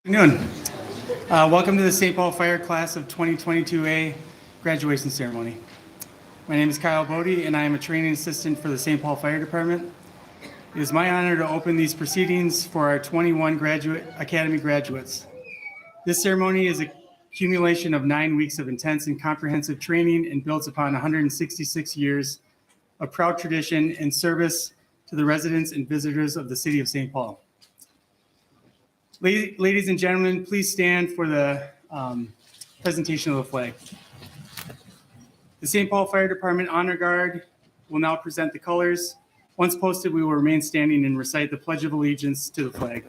Good afternoon. Welcome to the St. Paul Fire Class of 2022A graduation ceremony. My name is Kyle Bodie, and I am a training assistant for the St. Paul Fire Department. It is my honor to open these proceedings for our 21 Academy graduates. This ceremony is a accumulation of 9 weeks of intense and comprehensive training and builds upon 166 years of proud tradition and service to the residents and visitors of the city of St. Paul. Ladies and gentlemen, please stand for the presentation of the flag. The St. Paul Fire Department Honor Guard will now present the colors. Once posted, we will remain standing and recite the Pledge of Allegiance to the flag.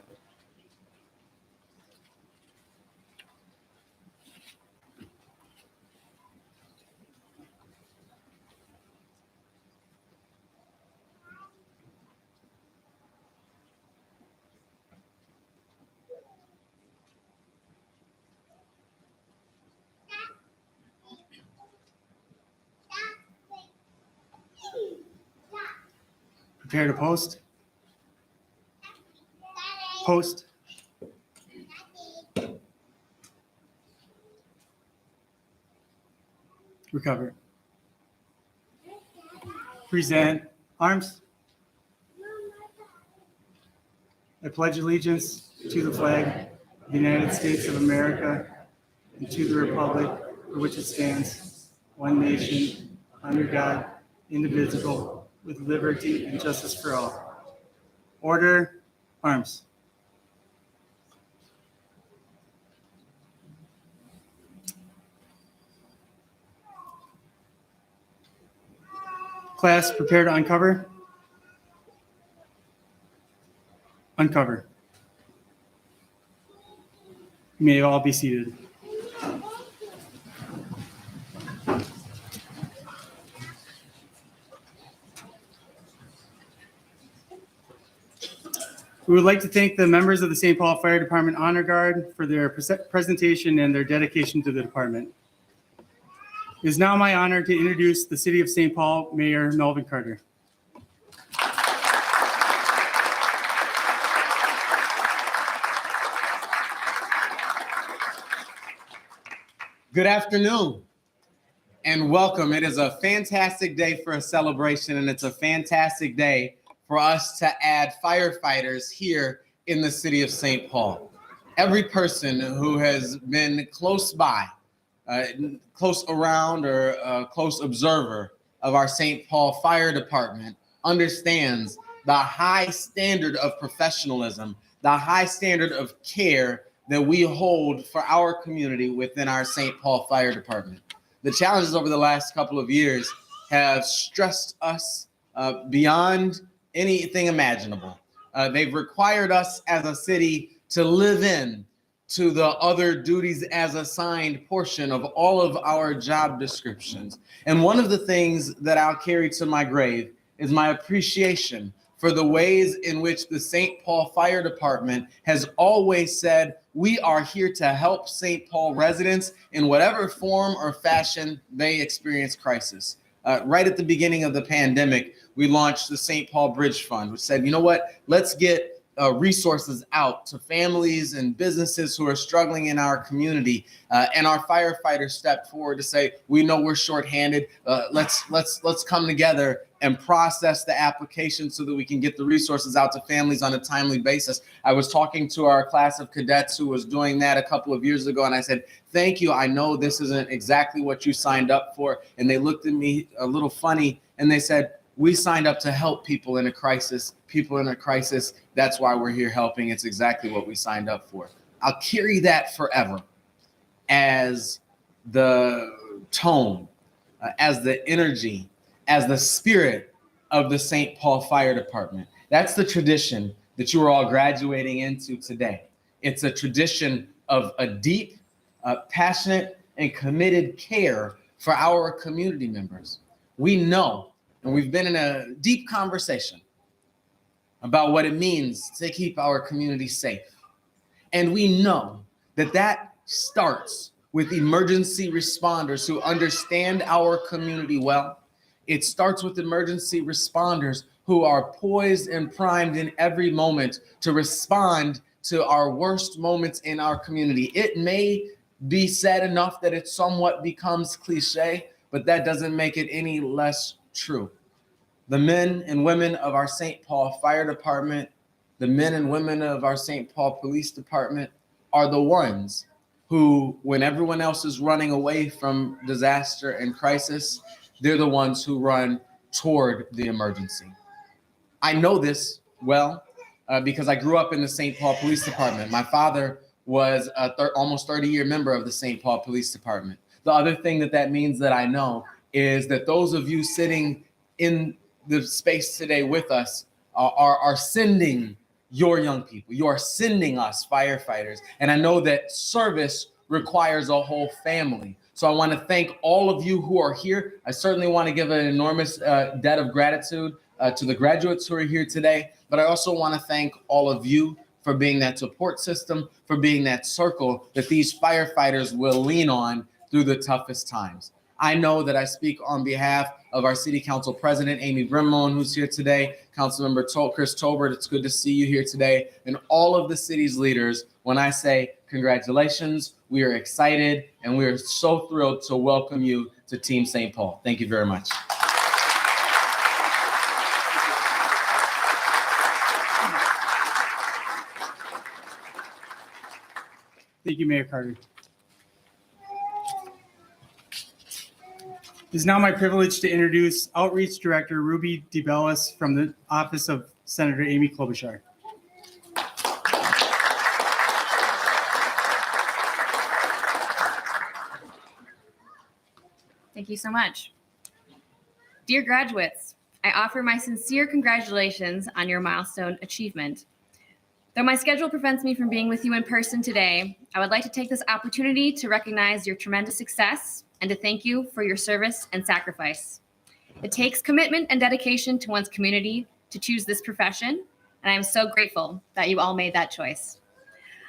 Prepare to post. Post. Recover. Present. Arms. I pledge allegiance to the flag of the United States of America and to the republic for which it stands, one nation, under God, indivisible, with liberty and justice for all. Order. Arms. Class, prepare to uncover. Uncover. You may all be seated. We would like to thank the members of the St. Paul Fire Department Honor Guard for their presentation and their dedication to the department. It is now my honor to introduce the City of St. Paul Mayor Melvin Carter. Good afternoon and welcome. It is a fantastic day for a celebration, and it's a fantastic day for us to add firefighters here in the city of St. Paul. Every person who has been close by, close around, or a close observer of our St. Paul Fire Department understands the high standard of professionalism, the high standard of care that we hold for our community within our St. Paul Fire Department. The challenges over the last couple of years have stressed us beyond anything imaginable. They've required us as a city to live in to the other duties as assigned portion of all of our job descriptions. And one of the things that I'll carry to my grave is my appreciation for the ways in which the St. Paul Fire Department has always said, we are here to help St. Paul residents in whatever form or fashion they experience crisis. Right at the beginning of the pandemic, we launched the St. Paul Bridge Fund, which said, you know what, let's get resources out to families and businesses who are struggling in our community. And our firefighters stepped forward to say, we know we're shorthanded. Let's come together and process the application so that we can get the resources out to families on a timely basis. I was talking to our class of cadets who was doing that a couple of years ago, and I said, thank you. I know this isn't exactly what you signed up for. And they looked at me a little funny, and they said, we signed up to help people in a crisis. People in a crisis, that's why we're here helping. It's exactly what we signed up for. I'll carry that forever as the tone, as the energy, as the spirit of the St. Paul Fire Department. That's the tradition that you are all graduating into today. It's a tradition of a deep, passionate, and committed care for our community members. We know, and we've been in a deep conversation about what it means to keep our community safe. And we know that that starts with emergency responders who understand our community well. It starts with emergency responders who are poised and primed in every moment to respond to our worst moments in our community. It may be said enough that it somewhat becomes cliche, but that doesn't make it any less true. The men and women of our St. Paul Fire Department, the men and women of our St. Paul Police Department are the ones who, when everyone else is running away from disaster and crisis, they're the ones who run toward the emergency. I know this well because I grew up in the St. Paul Police Department. My father was a almost 30-year member of the St. Paul Police Department. The other thing that means that I know is that those of you sitting in the space today with us are sending your young people. You are sending us firefighters. And I know that service requires a whole family. So I want to thank all of you who are here. I certainly want to give an enormous debt of gratitude to the graduates who are here today. But I also want to thank all of you for being that support system, for being that circle that these firefighters will lean on through the toughest times. I know that I speak on behalf of our City Council President, Amy Brimlone, who's here today, Councilmember Chris Tolbert, it's good to see you here today, and all of the city's leaders when I say congratulations. We are excited, and we are so thrilled to welcome you to Team St. Paul. Thank you very much. Thank you, Mayor Carter. It is now my privilege to introduce Outreach Director Ruby DeBellis from the Office of Senator Amy Klobuchar. Thank you so much. Dear graduates, I offer my sincere congratulations on your milestone achievement. Though my schedule prevents me from being with you in person today, I would like to take this opportunity to recognize your tremendous success and to thank you for your service and sacrifice. It takes commitment and dedication to one's community to choose this profession, and I am so grateful that you all made that choice.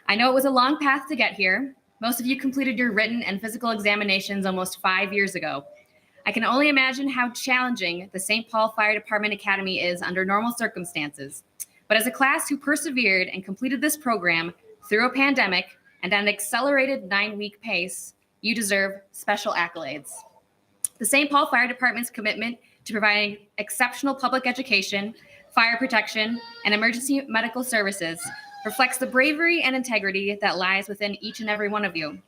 I know it was a long path to get here. Most of you completed your written and physical examinations almost 5 years ago. I can only imagine how challenging the St. Paul Fire Department Academy is under normal circumstances. But as a class who persevered and completed this program through a pandemic and at an accelerated 9-week pace, you deserve special accolades. The St. Paul Fire Department's commitment to providing exceptional public education, fire protection, and emergency medical services reflects the bravery and integrity that lies within each and every one of you.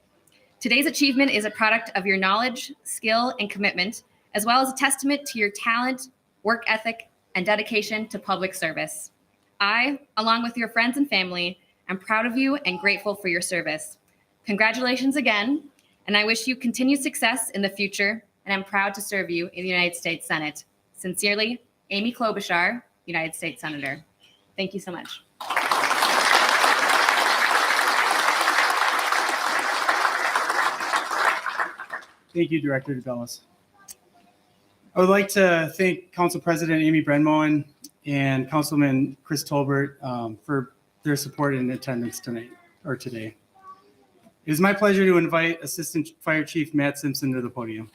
Today's achievement is a product of your knowledge, skill, and commitment, as well as a testament to your talent, work ethic, and dedication to public service. I, along with your friends and family, am proud of you and grateful for your service. Congratulations again, and I wish you continued success in the future, and I'm proud to serve you in the United States Senate. Sincerely, Amy Klobuchar, United States Senator. Thank you so much. Thank you, Director DeBellis. I would like to thank Council President Amy Brimlone and Councilman Chris Tolbert for their support and attendance today. It is my pleasure to invite Assistant Fire Chief Matt Simpson to the podium.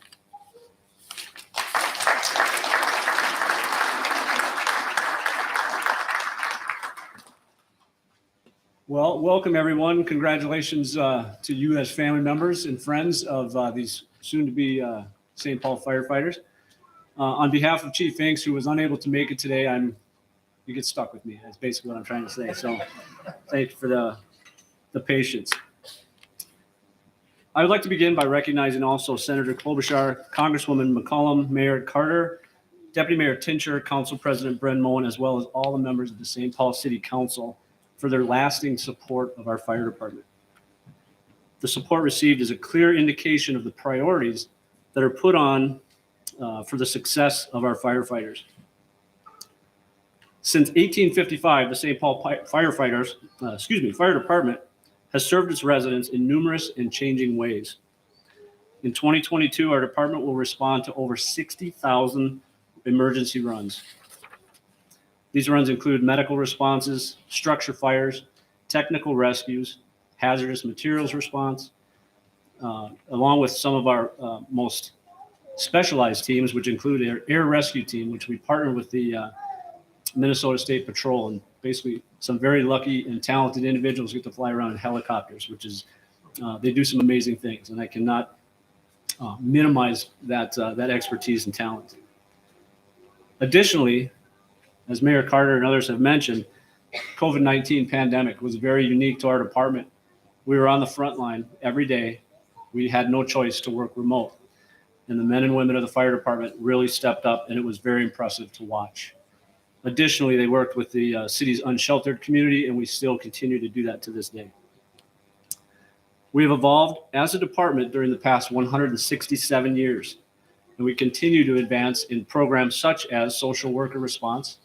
Well, welcome everyone. Congratulations to you as family members and friends of these soon-to-be St. Paul firefighters. On behalf of Chief Inks, who was unable to make it today, you get stuck with me. That's basically what I'm trying to say. So thank you for the patience. I would like to begin by recognizing also Senator Klobuchar, Congresswoman McCollum, Mayor Carter, Deputy Mayor Tincher, Council President Brimlone, as well as all the members of the St. Paul City Council for their lasting support of our fire department. The support received is a clear indication of the priorities that are put on for the success of our firefighters. Since 1855, the St. Paul Fire Department has served its residents in numerous and changing ways. In 2022, our department will respond to over 60,000 emergency runs. These runs include medical responses, structure fires, technical rescues, hazardous materials response, along with some of our most specialized teams, which include our air rescue team, which we partner with the Minnesota State Patrol, and basically some very lucky and talented individuals get to fly around in helicopters, which is, they do some amazing things, and I cannot minimize that expertise and talent. Additionally, as Mayor Carter and others have mentioned, COVID-19 pandemic was very unique to our department. We were on the front line every day. We had no choice to work remote. And the men and women of the fire department really stepped up, and it was very impressive to watch. Additionally, they worked with the city's unsheltered community, and we still continue to do that to this day. We have evolved as a department during the past 167 years, and we continue to advance in programs such as social worker response,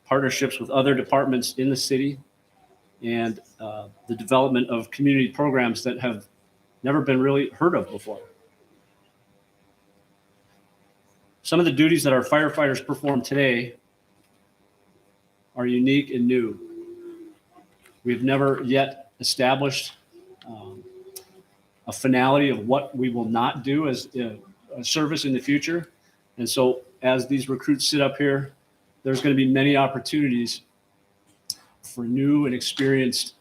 partnerships with other departments in the city, and the development of community programs that have never been really heard of before. Some of the duties that our firefighters perform today are unique and new. We've never yet established a finality of what we will not do as a service in the future. And so as these recruits sit up here, there's going to be many opportunities for new and experienced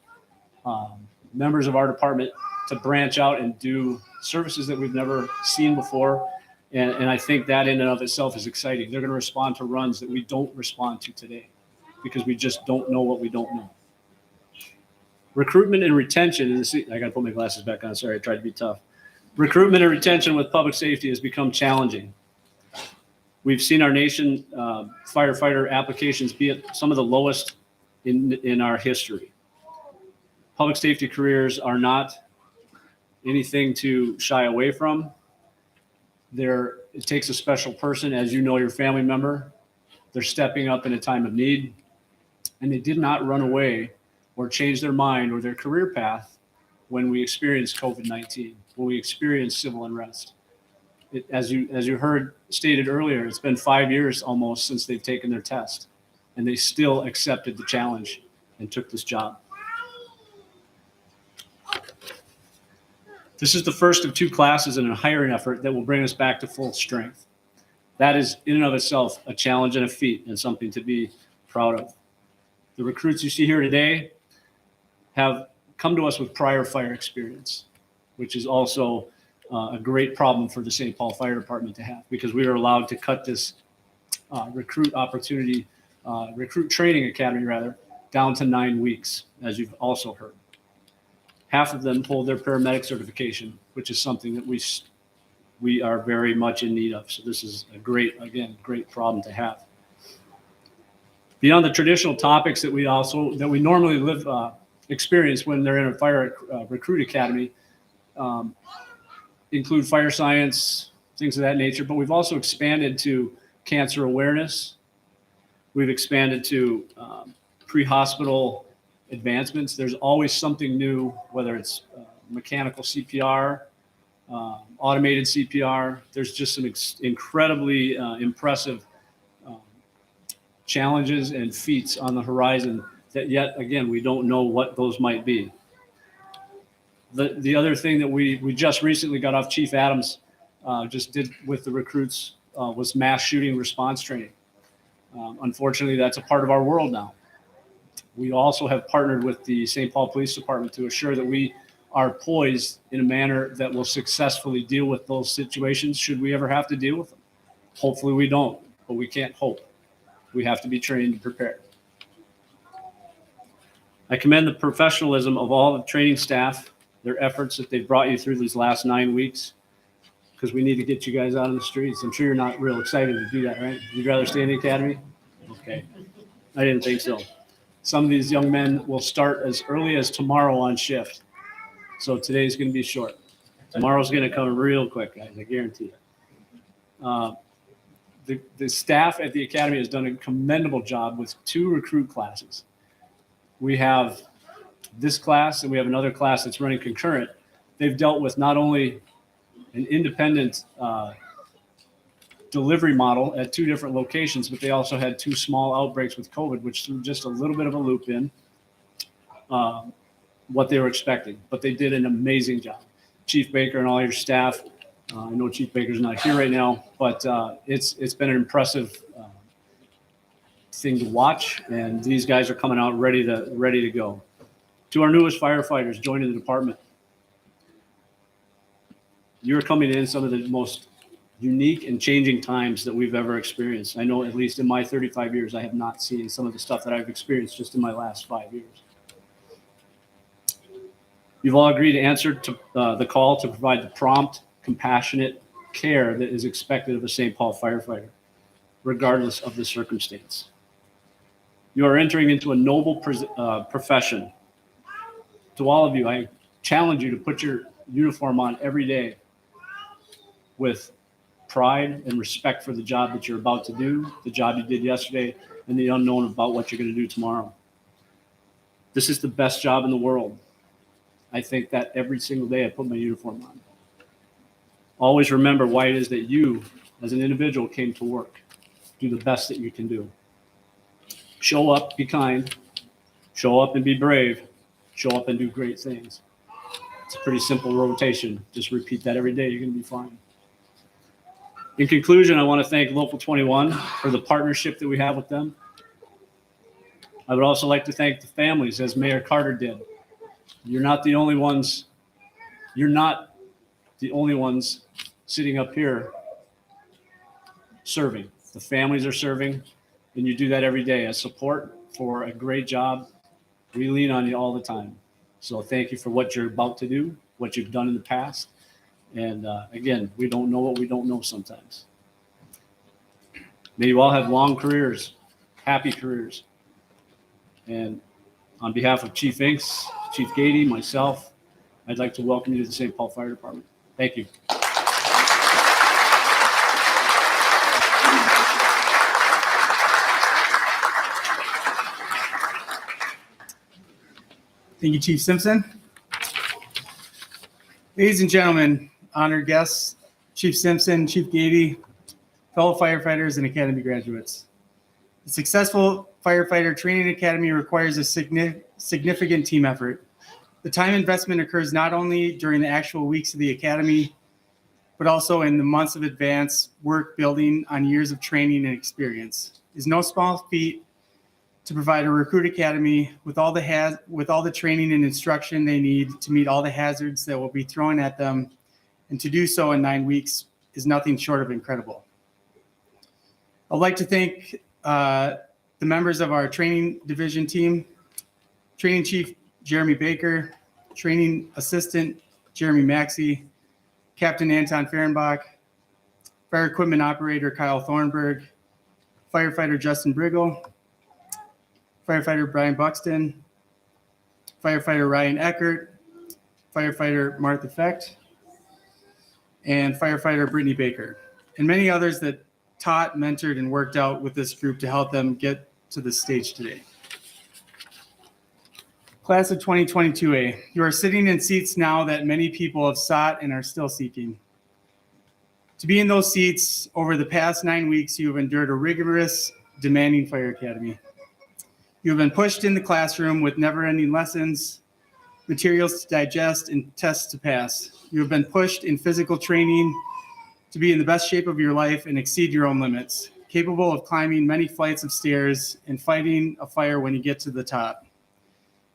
members of our department to branch out and do services that we've never seen before. And I think that in and of itself is exciting. They're going to respond to runs that we don't respond to today because we just don't know what we don't know. Recruitment and retention in the city. I got to put my glasses back on. Sorry, I tried to be tough. Recruitment and retention with public safety has become challenging. We've seen our nation firefighter applications be at some of the lowest in our history. Public safety careers are not anything to shy away from. It takes a special person, as you know, your family member. They're stepping up in a time of need, and they did not run away or change their mind or their career path when we experienced COVID-19, when we experienced civil unrest. As you heard stated earlier, it's been 5 years almost since they've taken their test, and they still accepted the challenge and took this job. This is the first of 2 classes in a hiring effort that will bring us back to full strength. That is in and of itself a challenge and a feat and something to be proud of. The recruits you see here today have come to us with prior fire experience, which is also a great problem for the St. Paul Fire Department to have, because we are allowed to cut this recruit training academy down to 9 weeks, as you've also heard. Half of them pulled their paramedic certification, which is something that we are very much in need of. So this is a great problem to have. Beyond the traditional topics that we normally experience when they're in a fire recruit academy, include fire science, things of that nature, but we've also expanded to cancer awareness. We've expanded to pre-hospital advancements. There's always something new, whether it's mechanical CPR, automated CPR. There's just some incredibly impressive challenges and feats on the horizon that yet again, we don't know what those might be. The other thing that we just recently got off Chief Adams just did with the recruits was mass shooting response training. Unfortunately, that's a part of our world now. We also have partnered with the St. Paul Police Department to assure that we are poised in a manner that will successfully deal with those situations should we ever have to deal with them. Hopefully we don't, but we can't hope. We have to be trained and prepared. I commend the professionalism of all the training staff, their efforts that they've brought you through these last 9 weeks, because we need to get you guys out on the streets. I'm sure you're not real excited to do that, right? You'd rather stay in the academy? Okay. I didn't think so. Some of these young men will start as early as tomorrow on shift. So today's going to be short. Tomorrow's going to come real quick, guys. I guarantee it. The staff at the academy has done a commendable job with 2 recruit classes. We have this class and we have another class that's running concurrent. They've dealt with not only an independent delivery model at 2 different locations, but they also had 2 small outbreaks with COVID, which threw just a little bit of a loop in what they were expecting. But they did an amazing job. Chief Baker and all your staff. I know Chief Baker's not here right now, but it's been an impressive thing to watch, and these guys are coming out ready to go. To our newest firefighters joining the department, you're coming in some of the most unique and changing times that we've ever experienced. I know at least in my 35 years, I have not seen some of the stuff that I've experienced just in my last 5 years. You've all agreed to answer to the call to provide the prompt, compassionate care that is expected of a St. Paul firefighter, regardless of the circumstance. You are entering into a noble profession. To all of you, I challenge you to put your uniform on every day with pride and respect for the job that you're about to do, the job you did yesterday, and the unknown about what you're going to do tomorrow. This is the best job in the world. I think that every single day I put my uniform on. Always remember why it is that you, as an individual, came to work. Do the best that you can do. Show up, be kind. Show up and be brave. Show up and do great things. It's a pretty simple rotation. Just repeat that every day. You're going to be fine. In conclusion, I want to thank Local 21 for the partnership that we have with them. I would also like to thank the families, as Mayor Carter did. You're not the only ones. You're not the only ones sitting up here serving. The families are serving, and you do that every day as support for a great job. We lean on you all the time. So thank you for what you're about to do, what you've done in the past. And again, we don't know what we don't know sometimes. May you all have long careers, happy careers. And on behalf of Chief Inks, Chief Gady, myself, I'd like to welcome you to the St. Paul Fire Department. Thank you. Thank you, Chief Simpson. Ladies and gentlemen, honored guests, Chief Simpson, Chief Gady, fellow firefighters, and Academy graduates. The successful firefighter training academy requires a significant team effort. The time investment occurs not only during the actual weeks of the academy, but also in the months of advanced work building on years of training and experience. It is no small feat to provide a recruit academy with all the training and instruction they need to meet all the hazards that will be thrown at them, and to do so in 9 weeks is nothing short of incredible. I'd like to thank the members of our training division team, Training Chief Jeremy Baker, Training Assistant Jeremy Maxey, Captain Anton Fehrenbach, Fire Equipment Operator Kyle Thornburg, Firefighter Justin Briggle, Firefighter Brian Buxton, Firefighter Ryan Eckert, Firefighter Martha Fecht, and Firefighter Brittany Baker, and many others that taught, mentored, and worked out with this group to help them get to this stage today. Class of 2022A, you are sitting in seats now that many people have sought and are still seeking. To be in those seats over the past 9 weeks, you have endured a rigorous, demanding fire academy. You have been pushed in the classroom with never-ending lessons, materials to digest, and tests to pass. You have been pushed in physical training to be in the best shape of your life and exceed your own limits, capable of climbing many flights of stairs and fighting a fire when you get to the top.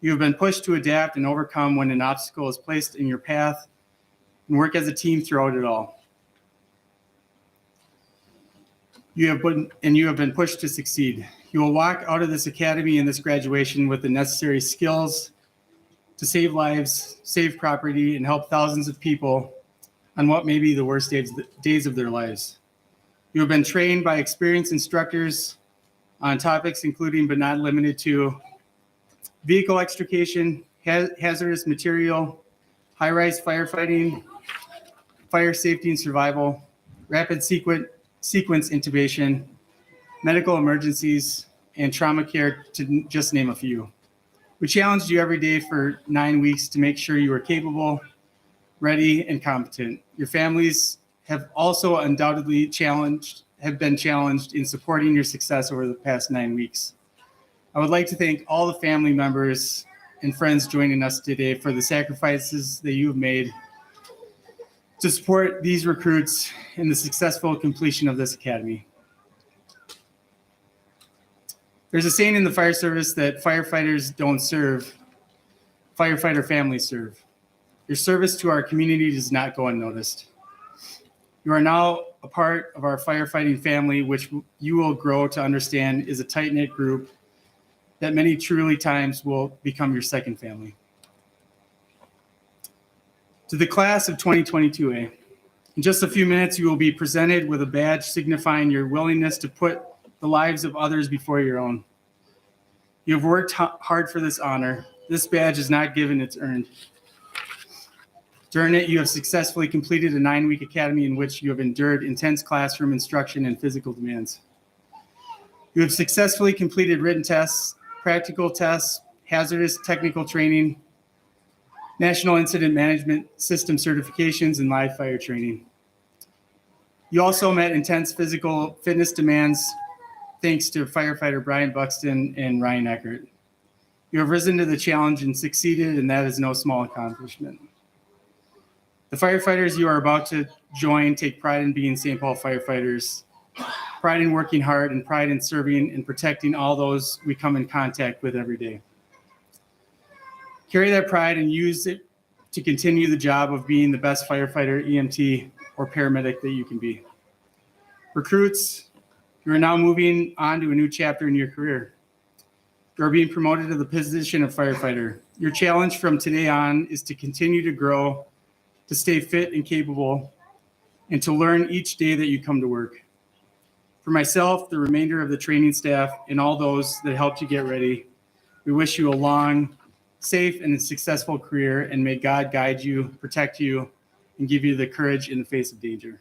You have been pushed to adapt and overcome when an obstacle is placed in your path and work as a team throughout it all. You have been pushed to succeed. You will walk out of this academy and this graduation with the necessary skills to save lives, save property, and help thousands of people on what may be the worst days of their lives. You have been trained by experienced instructors on topics including but not limited to vehicle extrication, hazardous material, high-rise firefighting, fire safety and survival, rapid sequence intubation, medical emergencies, and trauma care, to just name a few. We challenged you every day for 9 weeks to make sure you are capable, ready, and competent. Your families have also undoubtedly been challenged in supporting your success over the past 9 weeks. I would like to thank all the family members and friends joining us today for the sacrifices that you have made to support these recruits in the successful completion of this academy. There's a saying in the fire service that firefighters don't serve, firefighter families serve. Your service to our community does not go unnoticed. You are now a part of our firefighting family, which you will grow to understand is a tight-knit group that many truly times will become your second family. To the class of 2022A, in just a few minutes, you will be presented with a badge signifying your willingness to put the lives of others before your own. You have worked hard for this honor. This badge is not given, it's earned. During it, you have successfully completed a 9-week academy in which you have endured intense classroom instruction and physical demands. You have successfully completed written tests, practical tests, hazardous technical training, National Incident Management System certifications, and live fire training. You also met intense physical fitness demands thanks to firefighter Brian Buxton and Ryan Eckert. You have risen to the challenge and succeeded, and that is no small accomplishment. The firefighters you are about to join take pride in being St. Paul firefighters, pride in working hard, and pride in serving and protecting all those we come in contact with every day. Carry that pride and use it to continue the job of being the best firefighter, EMT, or paramedic that you can be. Recruits, you are now moving on to a new chapter in your career. You are being promoted to the position of firefighter. Your challenge from today on is to continue to grow, to stay fit and capable, and to learn each day that you come to work. For myself, the remainder of the training staff, and all those that helped you get ready, we wish you a long, safe, and successful career, and may God guide you, protect you, and give you the courage in the face of danger.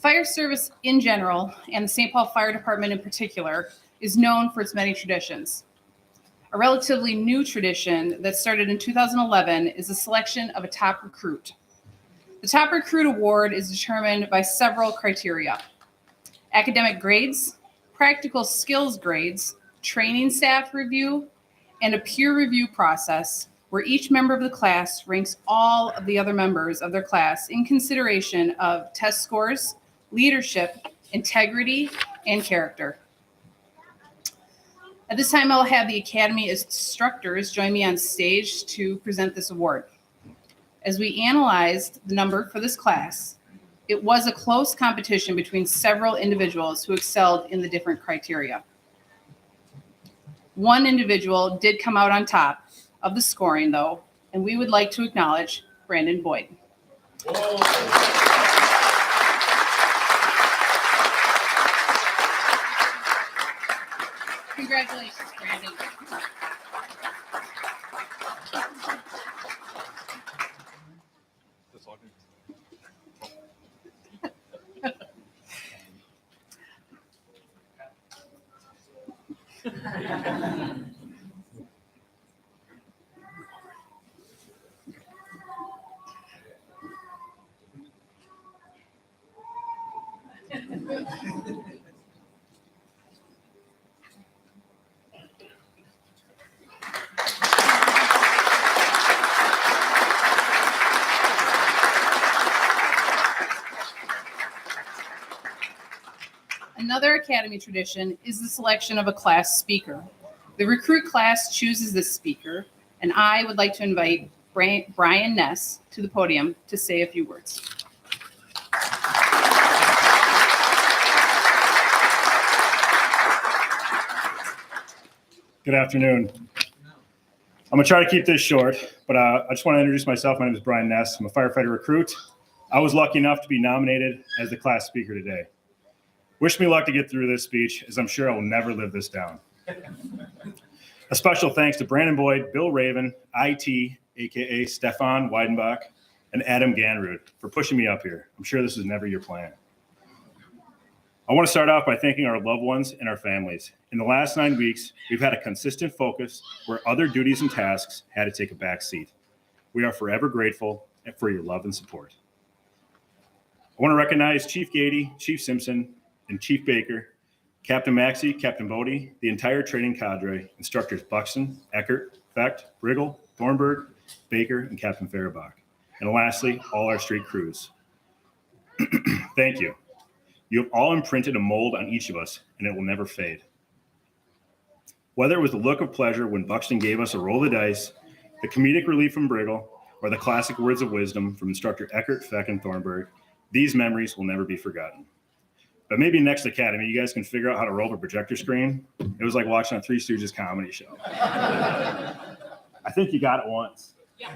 Fire service in general, and the St. Paul Fire Department in particular, is known for its many traditions. A relatively new tradition that started in 2011 is the selection of a top recruit. The Top Recruit Award is determined by several criteria: academic grades, practical skills grades, training staff review, and a peer review process where each member of the class ranks all of the other members of their class in consideration of test scores, leadership, integrity, and character. At this time, I'll have the Academy instructors join me on stage to present this award. As we analyzed the number for this class, it was a close competition between several individuals who excelled in the different criteria. One individual did come out on top of the scoring, though, and we would like to acknowledge Brandon Boyd. Congratulations, Brandon. Another Academy tradition is the selection of a class speaker. The recruit class chooses this speaker, and I would like to invite Brian Ness to the podium to say a few words. Good afternoon. I'm gonna try to keep this short, but I just want to introduce myself. My name is Brian Ness. I'm a firefighter recruit. I was lucky enough to be nominated as the class speaker today. Wish me luck to get through this speech, as I'm sure I will never live this down. A special thanks to Brandon Boyd, Bill Raven, IT, aka Stefan Weidenbach, and Adam Ganrud for pushing me up here. I'm sure this was never your plan. I want to start off by thanking our loved ones and our families. In the last 9 weeks, we've had a consistent focus where other duties and tasks had to take a back seat. We are forever grateful for your love and support. I want to recognize Chief Gady, Chief Simpson, and Chief Baker, Captain Maxey, Captain Bodie, the entire training cadre, instructors Buxton, Eckert, Fecht, Briggle, Thornburg, Baker, and Captain Faribaugh. And lastly, all our street crews. Thank you. You have all imprinted a mold on each of us, and it will never fade. Whether it was the look of pleasure when Buxton gave us a roll of the dice, the comedic relief from Briggle, or the classic words of wisdom from instructor Eckert, Feck, and Thornburg, these memories will never be forgotten. But maybe next academy, you guys can figure out how to roll a projector screen. It was like watching a Three Stooges comedy show. I think you got it once. Yeah.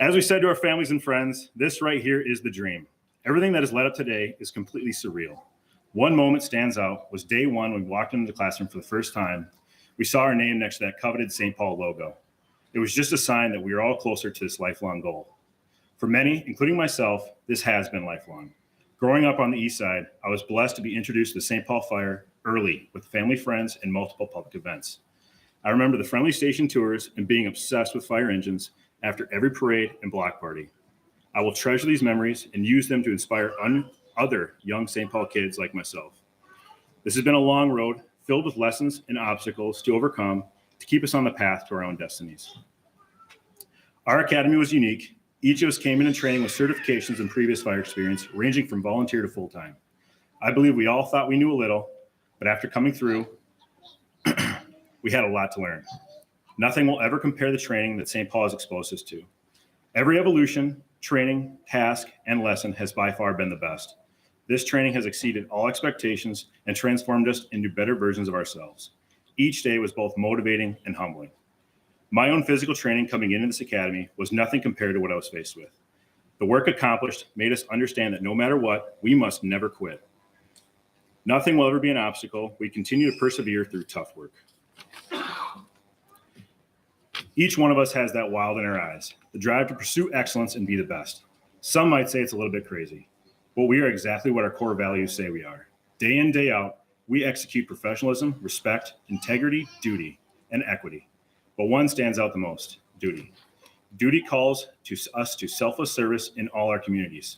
As we said to our families and friends, this right here is the dream. Everything that has led up today is completely surreal. One moment stands out was day one when we walked into the classroom for the first time. We saw our name next to that coveted St. Paul logo. It was just a sign that we are all closer to this lifelong goal. For many, including myself, this has been lifelong. Growing up on the east side, I was blessed to be introduced to the St. Paul Fire early with family friends and multiple public events. I remember the friendly station tours and being obsessed with fire engines after every parade and block party. I will treasure these memories and use them to inspire other young St. Paul kids like myself. This has been a long road filled with lessons and obstacles to overcome to keep us on the path to our own destinies. Our academy was unique. Each of us came into training with certifications and previous fire experience, ranging from volunteer to full-time. I believe we all thought we knew a little, but after coming through, we had a lot to learn. Nothing will ever compare the training that St. Paul has exposed us to. Every evolution, training, task, and lesson has by far been the best. This training has exceeded all expectations and transformed us into better versions of ourselves. Each day was both motivating and humbling. My own physical training coming into this academy was nothing compared to what I was faced with. The work accomplished made us understand that no matter what, we must never quit. Nothing will ever be an obstacle. We continue to persevere through tough work. Each one of us has that wild in our eyes, the drive to pursue excellence and be the best. Some might say it's a little bit crazy, but we are exactly what our core values say we are. Day in, day out, we execute professionalism, respect, integrity, duty, and equity. But one stands out the most, duty. Duty calls to us to selfless service in all our communities.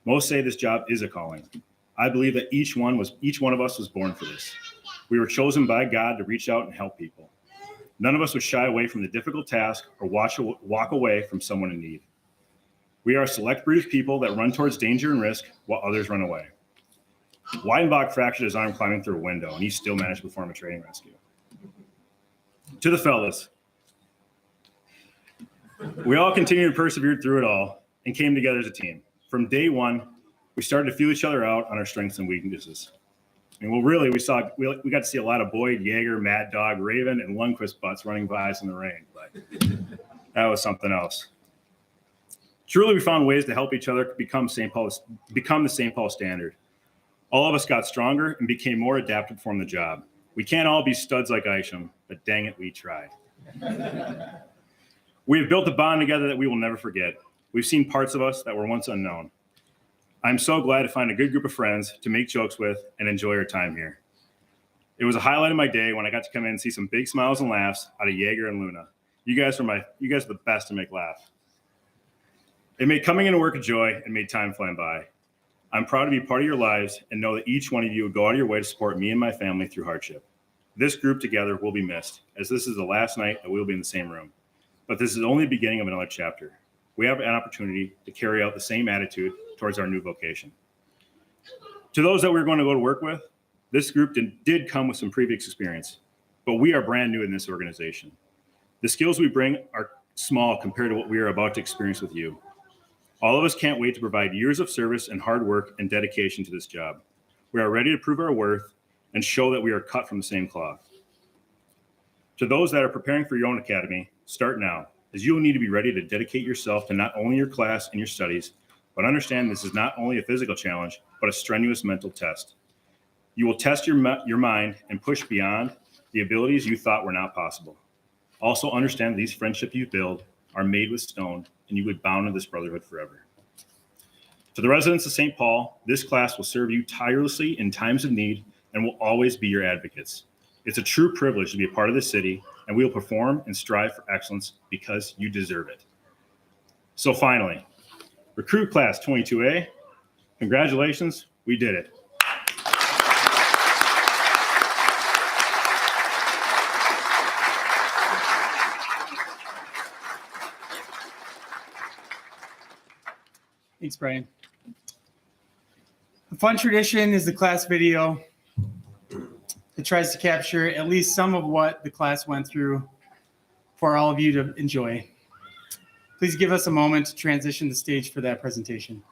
Most say this job is a calling. I believe that each one of us was born for this. We were chosen by God to reach out and help people. None of us would shy away from the difficult task or walk away from someone in need. We are a select breed of people that run towards danger and risk while others run away. Weidenbach fractured his arm climbing through a window, and he still managed to perform a training rescue. To the fellas, we all continued to persevere through it all and came together as a team. From day one, we started to feel each other out on our strengths and weaknesses. And well, really, we got to see a lot of Boyd, Yeager, Mad Dog, Raven, and Lundquist butts running by us in the rain. But that was something else. Truly, we found ways to help each other become the St. Paul standard. All of us got stronger and became more adapted to perform the job. We can't all be studs like Isham, but dang it, we tried. We have built a bond together that we will never forget. We've seen parts of us that were once unknown. I'm so glad to find a good group of friends to make jokes with and enjoy our time here. It was a highlight of my day when I got to come in and see some big smiles and laughs out of Yeager and Luna. You guys are the best to make laugh. It made coming into work a joy and made time fly by. I'm proud to be part of your lives and know that each one of you would go out of your way to support me and my family through hardship. This group together will be missed, as this is the last night that we'll be in the same room. But this is only the beginning of another chapter. We have an opportunity to carry out the same attitude towards our new vocation. To those that we're going to go to work with, this group did come with some previous experience, but we are brand new in this organization. The skills we bring are small compared to what we are about to experience with you. All of us can't wait to provide years of service and hard work and dedication to this job. We are ready to prove our worth and show that we are cut from the same cloth. To those that are preparing for your own academy, start now, as you will need to be ready to dedicate yourself to not only your class and your studies, but understand this is not only a physical challenge, but a strenuous mental test. You will test your mind and push beyond the abilities you thought were not possible. Also understand these friendships you build are made with stone, and you would bound in this brotherhood forever. To the residents of St. Paul, this class will serve you tirelessly in times of need and will always be your advocates. It's a true privilege to be a part of this city, and we will perform and strive for excellence because you deserve it. So finally, Recruit Class 22A, congratulations, we did it. Thanks, Brian. A fun tradition is the class video. It tries to capture at least some of what the class went through for all of you to enjoy. Please give us a moment to transition the stage for that presentation.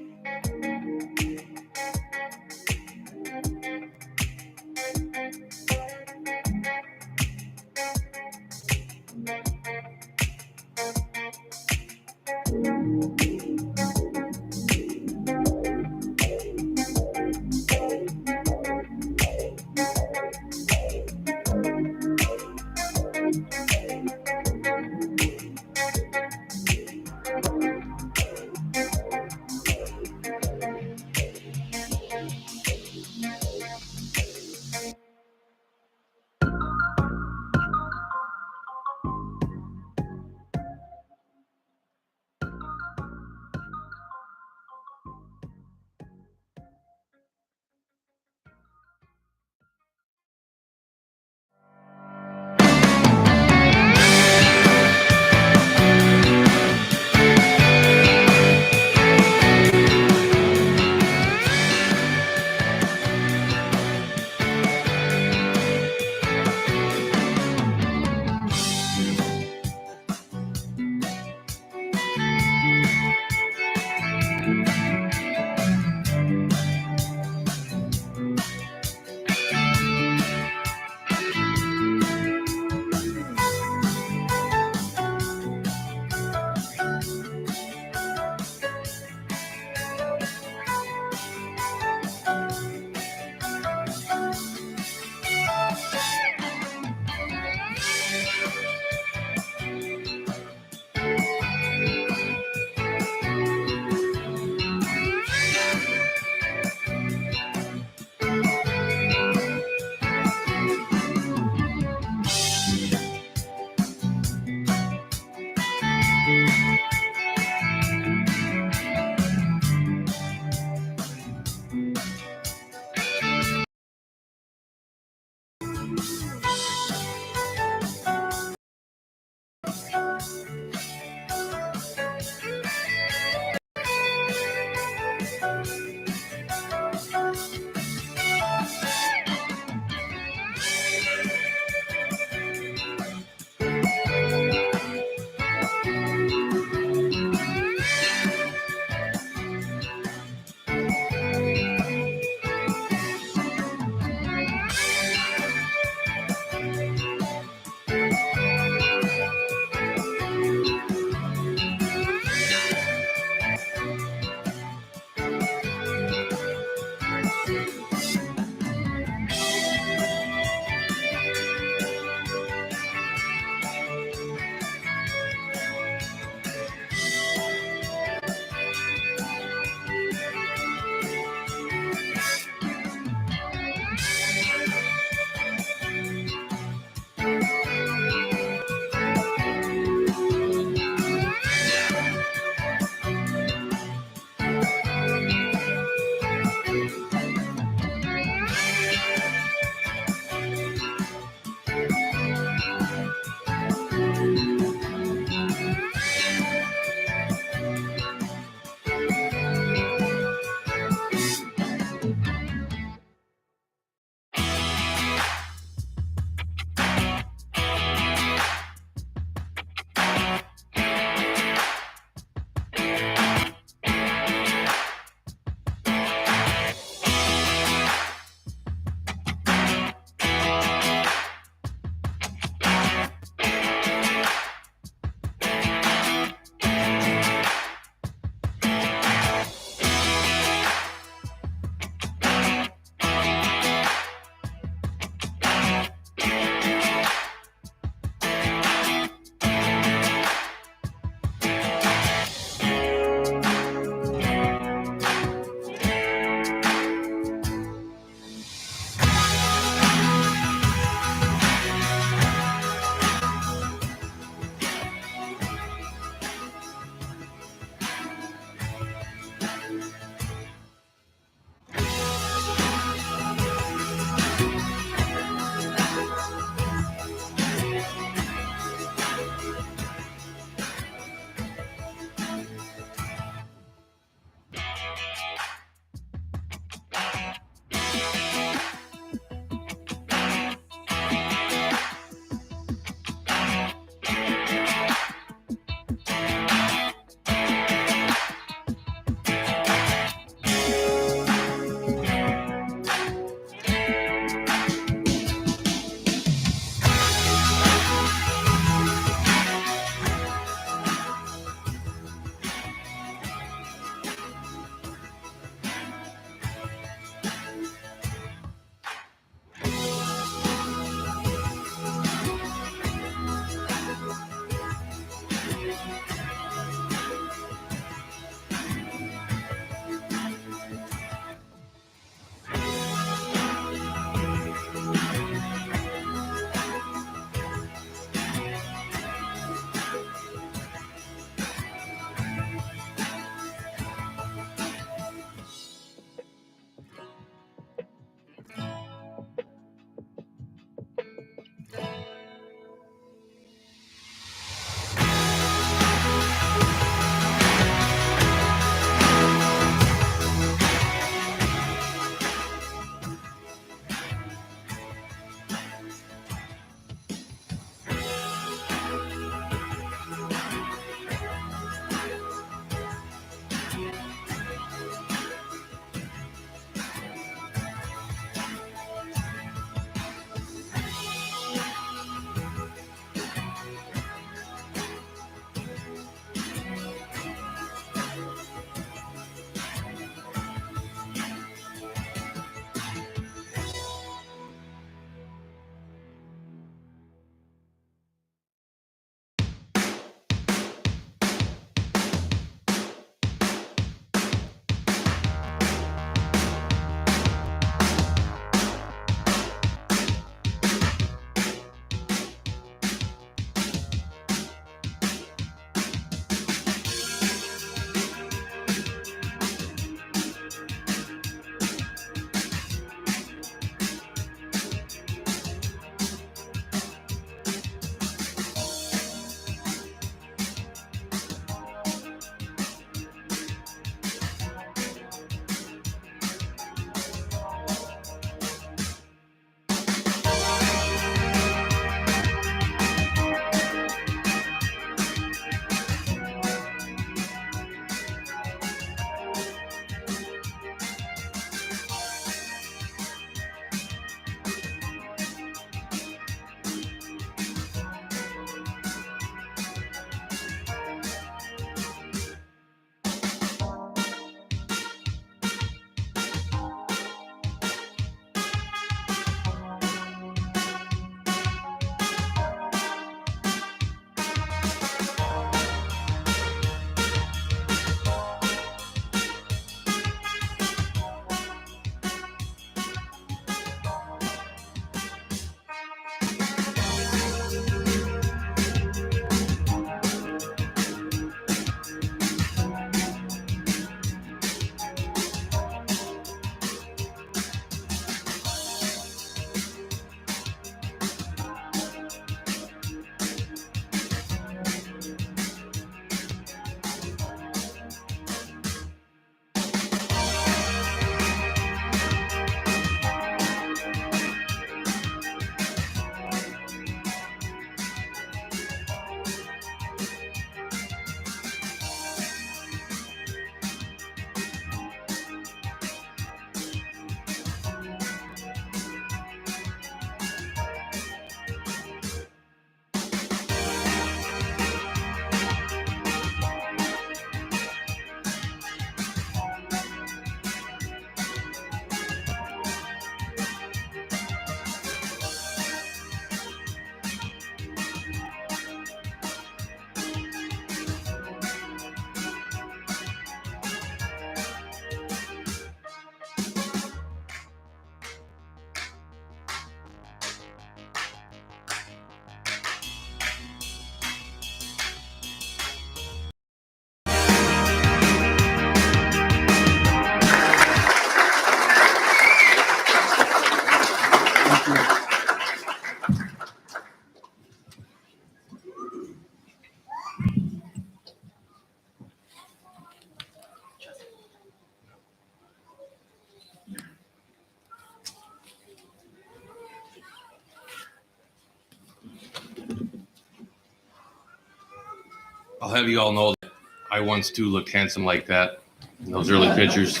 I'll have you all know that I once too looked handsome like that in those early pictures.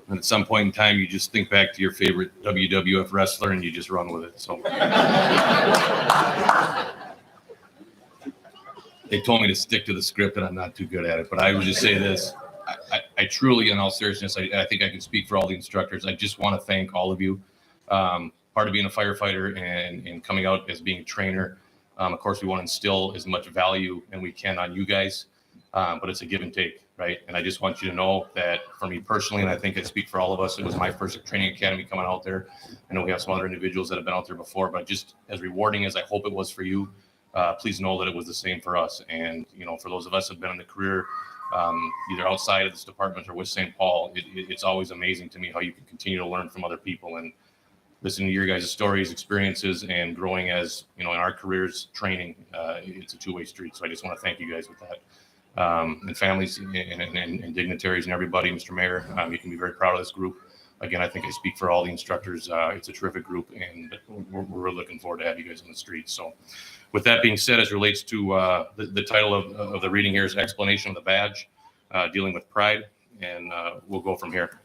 And at some point in time, you just think back to your favorite WWF wrestler and you just run with it. So they told me to stick to the script and I'm not too good at it. But I would just say this. I truly, in all seriousness, I think I can speak for all the instructors. I just want to thank all of you. Part of being a firefighter and coming out as being a trainer. Of course, we want to instill as much value as we can on you guys, but it's a give and take, right? And I just want you to know that for me personally, and I think I speak for all of us, it was my first training academy coming out there. I know we have some other individuals that have been out there before, but just as rewarding as I hope it was for you, please know that it was the same for us. And, you know, for those of us that have been in the career, either outside of this department or with St. Paul, it's always amazing to me how you can continue to learn from other people and listening to your guys' stories, experiences, and growing as, you know, in our careers, training, it's a two-way street. So I just want to thank you guys with that. And families and dignitaries and everybody, Mr. Mayor, you can be very proud of this group. Again, I think I speak for all the instructors. It's a terrific group, and we're really looking forward to have you guys on the street. So with that being said, as relates to the title of the reading here is Explanation of the Badge, Dealing with Pride, and we'll go from here.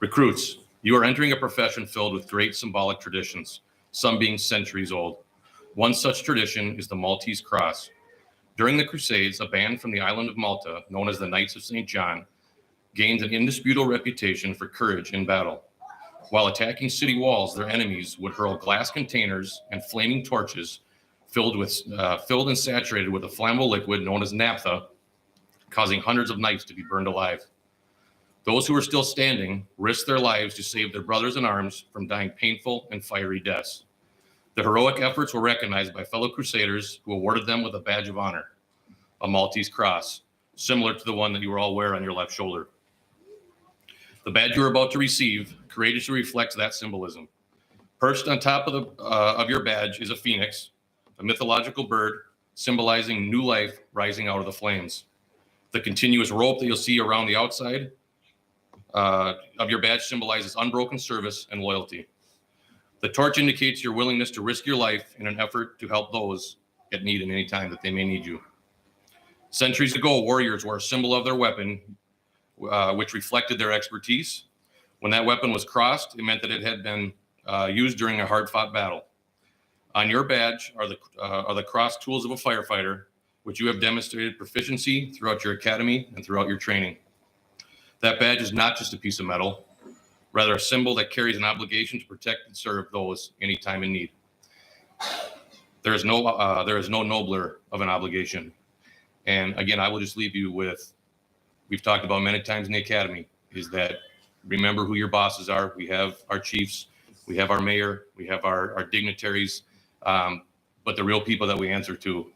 Recruits. You are entering a profession filled with great symbolic traditions, some being centuries old. One such tradition is the Maltese Cross. During the Crusades, a band from the island of Malta, known as the Knights of St. John, gained an indisputable reputation for courage in battle. While attacking city walls, their enemies would hurl glass containers and flaming torches filled and saturated with a flammable liquid known as naphtha, causing hundreds of knights to be burned alive. Those who were still standing risked their lives to save their brothers in arms from dying painful and fiery deaths. The heroic efforts were recognized by fellow Crusaders who awarded them with a badge of honor, a Maltese Cross, similar to the one that you all wear on your left shoulder. The badge you are about to receive courageously reflects that symbolism. Perched on top of your badge is a phoenix, a mythological bird symbolizing new life rising out of the flames. The continuous rope that you'll see around the outside of your badge symbolizes unbroken service and loyalty. The torch indicates your willingness to risk your life in an effort to help those at need in any time that they may need you. Centuries ago, warriors were a symbol of their weapon, which reflected their expertise. When that weapon was crossed, it meant that it had been used during a hard-fought battle. On your badge are the cross tools of a firefighter, which you have demonstrated proficiency throughout your academy and throughout your training. That badge is not just a piece of metal, rather a symbol that carries an obligation to protect and serve those any time in need. There is no nobler of an obligation. And again, I will just leave you with, we've talked about many times in the academy, is that remember who your bosses are. We have our chiefs, we have our mayor, we have our dignitaries, but the real people that we answer to,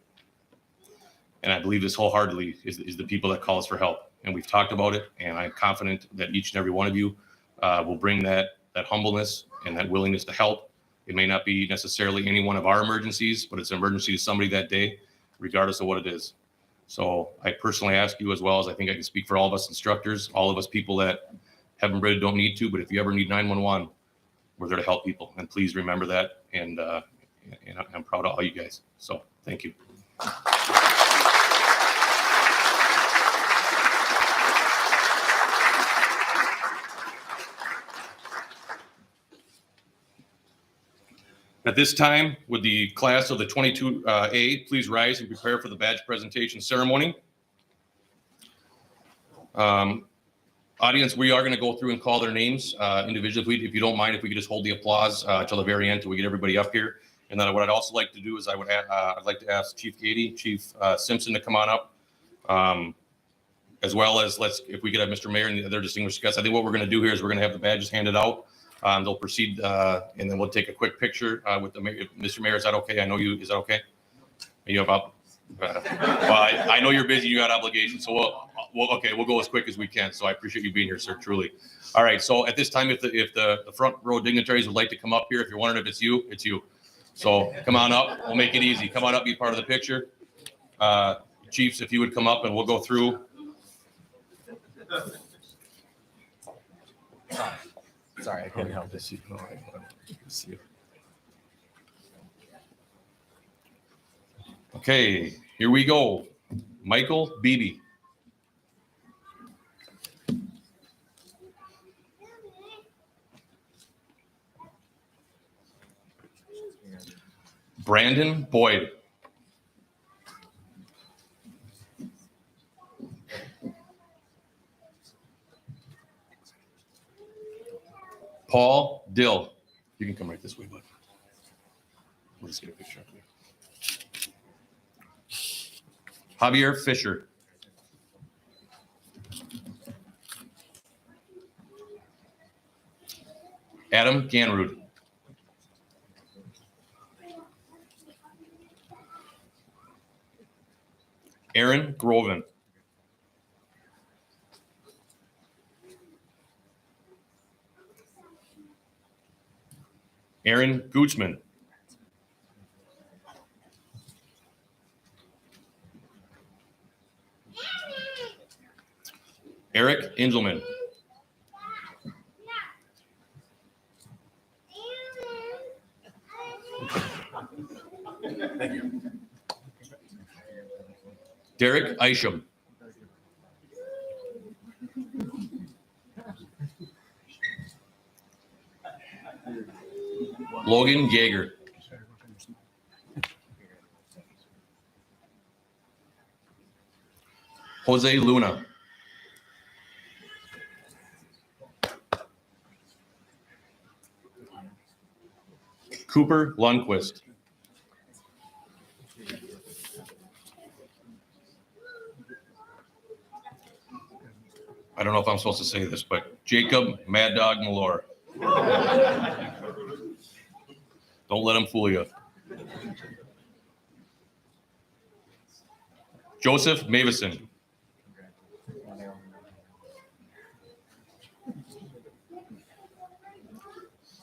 and I believe this wholeheartedly, is the people that call us for help. And we've talked about it, and I'm confident that each and every one of you will bring that humbleness and that willingness to help. It may not be necessarily any one of our emergencies, but it's an emergency to somebody that day, regardless of what it is. So I personally ask you, as well as I think I can speak for all of us instructors, all of us people that heaven forbid don't need to, but if you ever need 911, we're there to help people. And please remember that. And I'm proud of all you guys. So thank you. At this time, would the class of the 22A please rise and prepare for the badge presentation ceremony? Audience, we are going to go through and call their names individually. If you don't mind, if we could just hold the applause till the very end till we get everybody up here. And then what I'd also like to do is I'd like to ask Chief Gady, Chief Simpson to come on up, as well as if we could have Mr. Mayor and the other distinguished guests. I think what we're going to do here is we're going to have the badges handed out. They'll proceed, and then we'll take a quick picture with the mayor. Mr. Mayor, is that okay? I know you. Is that okay? Are you about? Well, I know you're busy. You got obligations, so we'll go as quick as we can. So I appreciate you being here, sir. Truly. All right. So at this time, if the front row dignitaries would like to come up here, if you're wondering if it's you, it's you. So come on up. We'll make it easy. Come on up. Be part of the picture. Chiefs, if you would come up, and we'll go through. Sorry, I couldn't help this. Okay, here we go. Michael Beebe. Brandon Boyd. Paul Dill. You can come right this way, bud. We'll just get a picture of you. Javier Fisher. Adam Ganrud. Aaron Groven. Aaron Goochman. Eric Ingelman. Thank you. Derek Isham. Logan Yeager. Jose Luna. Cooper Lundquist. I don't know if I'm supposed to say this, but Jacob Mad Dog Malore. Don't let him fool you. Joseph Mavison.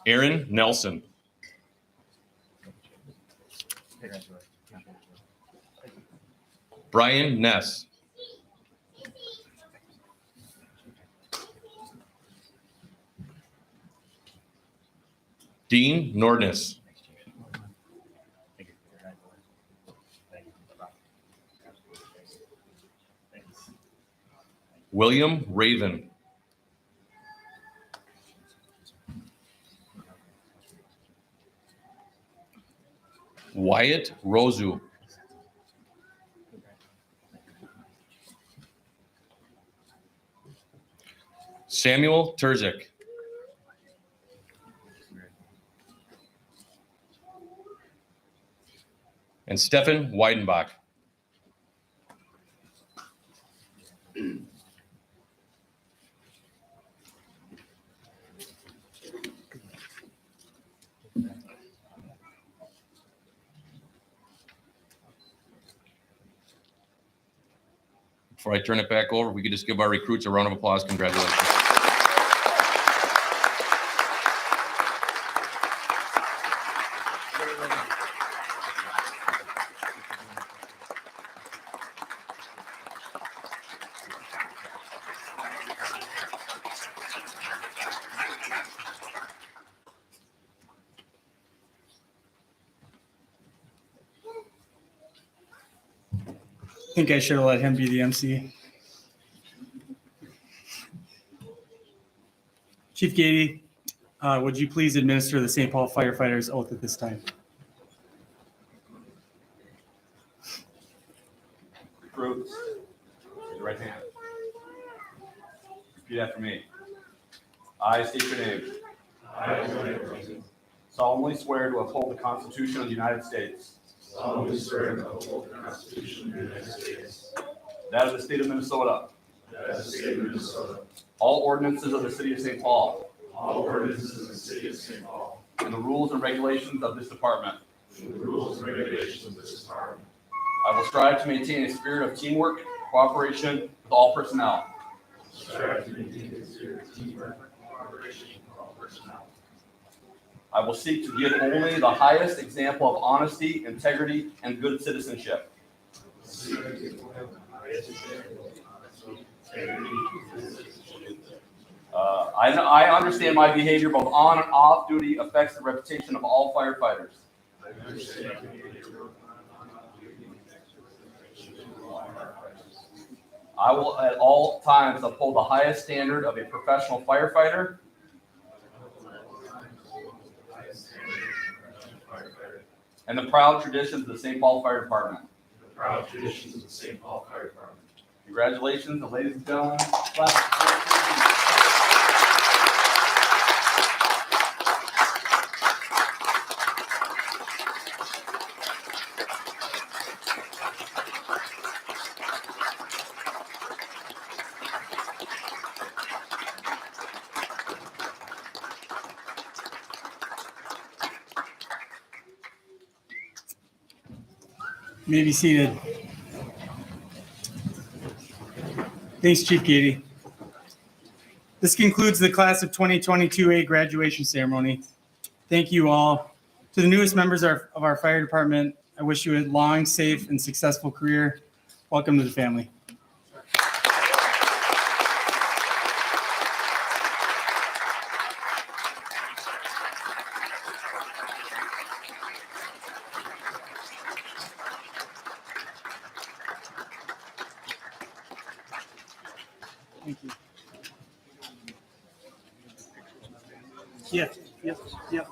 Aaron Nelson. Brian Ness. Dean Nordness. William Raven. Wyatt Rosu. Samuel Terzic. And Stefan Weidenbach. Before I turn it back over, we could just give our recruits a round of applause. Congratulations. I think I should have let him be the MC. Chief Gady, would you please administer the St. Paul Firefighters oath at this time? Recruits, raise your right hand. Repeat after me. I state your name. I solemnly swear to uphold the Constitution of the United States. Solemnly swear to uphold the Constitution of the United States. That of the state of Minnesota. That of the state of Minnesota. All ordinances of the city of St. Paul. All ordinances of the city of St. Paul. And the rules and regulations of this department. And the rules and regulations of this department. I will strive to maintain a spirit of teamwork, cooperation with all personnel. Strive to maintain a spirit of teamwork, cooperation with all personnel. I will seek to give only the highest example of honesty, integrity, and good citizenship. I understand my behavior both on and off duty affects the reputation of all firefighters. I will at all times uphold the highest standard of a professional firefighter and the proud traditions of the St. Paul Fire Department. The proud traditions of the St. Paul Fire Department. Congratulations, ladies and gentlemen. You may be seated. Thanks, Chief Katie. This concludes the class of 2022A graduation ceremony. Thank you all. To the newest members of our fire department, I wish you a long, safe, and successful career. Welcome to the family. Thank you. Yeah, yep, yep.